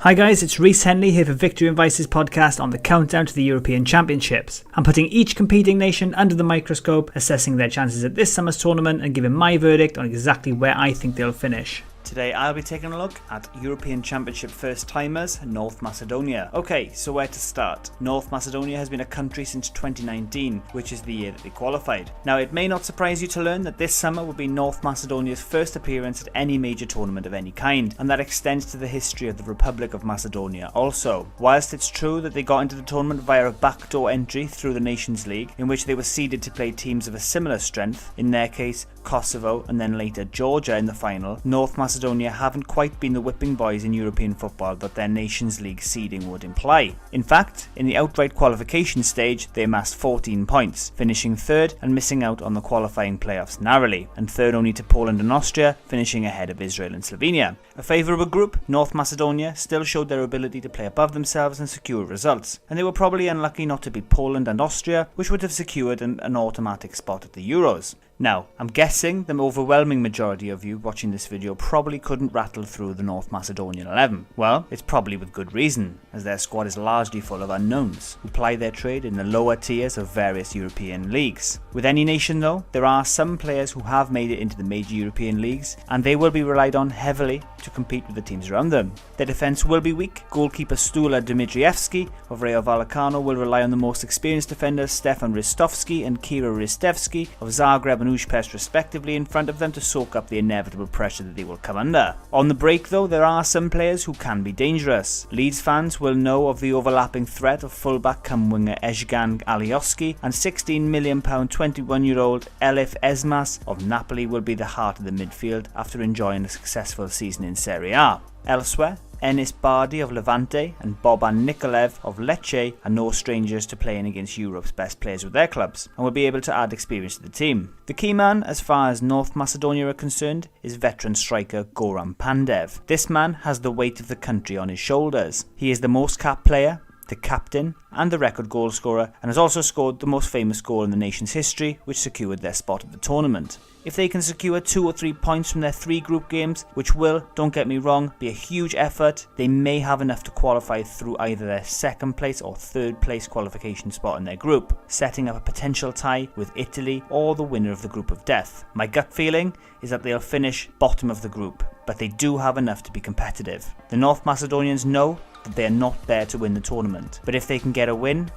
Hi guys, it's Reece Henley here for Victory and Vice's podcast on the countdown to the European Championships. I'm putting each competing nation under the microscope, assessing their chances at this summer's tournament and giving my verdict on exactly where I think they'll finish. Today I'll be taking a look at European Championship first-timers, North Macedonia. Okay, so where to start? North Macedonia has been a country since 2019, which is the year that they qualified. Now it may not surprise you to learn that this summer will be North Macedonia's first appearance at any major tournament of any kind, and that extends to the history of the Republic of Macedonia also. Whilst it's true that they got into the tournament via a backdoor entry through the Nations League, in which they were seeded to play teams of a similar strength, in their case Kosovo and then later Georgia in the final, North Macedonia haven't quite been the whipping boys in European football that their Nations League seeding would imply. In fact, in the outright qualification stage, they amassed 14 points, finishing third and missing out on the qualifying playoffs narrowly, and third only to Poland and Austria, finishing ahead of Israel and Slovenia. A favourable group, North Macedonia still showed their ability to play above themselves and secure results, and they were probably unlucky not to beat Poland and Austria, which would have secured an automatic spot at the Euros. Now, I'm guessing the overwhelming majority of you watching this video probably couldn't rattle through the North Macedonian 11. Well, it's probably with good reason, as their squad is largely full of unknowns, who ply their trade in the lower tiers of various European leagues. With any nation though, there are some players who have made it into the major European leagues, and they will be relied on heavily to compete with the teams around them. Their defence will be weak. Goalkeeper Stula Dimitrievski of Rayo Vallecano will rely on the most experienced defenders Stefan Ristovski and Kira Ristevski of Zagreb and Ujpest respectively in front of them to soak up the inevitable pressure that they will come under. On the break though, there are some players who can be dangerous. Leeds fans will know of the overlapping threat of fullback cum winger Ezhgan Alioski, and £16 million 21-year-old Elif Esmas of Napoli will be the heart of the midfield after enjoying a successful season in Serie A. Elsewhere, Enis Bardi of Levante and Boban Nikolev of Lecce are no strangers to playing against Europe's best players with their clubs, and will be able to add experience to the team. The key man as far as North Macedonia are concerned is veteran striker Goran Pandev. This man has the weight of the country on his shoulders. He is the most capped player, the captain and the record goal scorer, and has also scored the most famous goal in the nation's history, which secured their spot at the tournament. If they can secure 2 or 3 points from their 3 group games, which will, don't get me wrong, be a huge effort, they may have enough to qualify through either their second place or third place qualification spot in their group, setting up a potential tie with Italy or the winner of the group of death. My gut feeling is that they'll finish bottom of the group, but they do have enough to be competitive. The North Macedonians know that they are not there to win the tournament, but if they can get a win,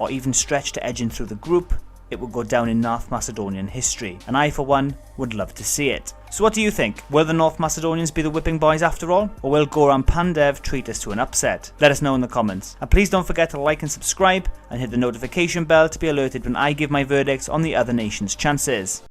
or even stretch to edging through the group, it will go down in North Macedonian history, and I for one would love to see it. So what do you think? Will the North Macedonians be the whipping boys after all? Or will Goran Pandev treat us to an upset? Let us know in the comments. And please don't forget to like and subscribe, and hit the notification bell to be alerted when I give my verdicts on the other nations' chances.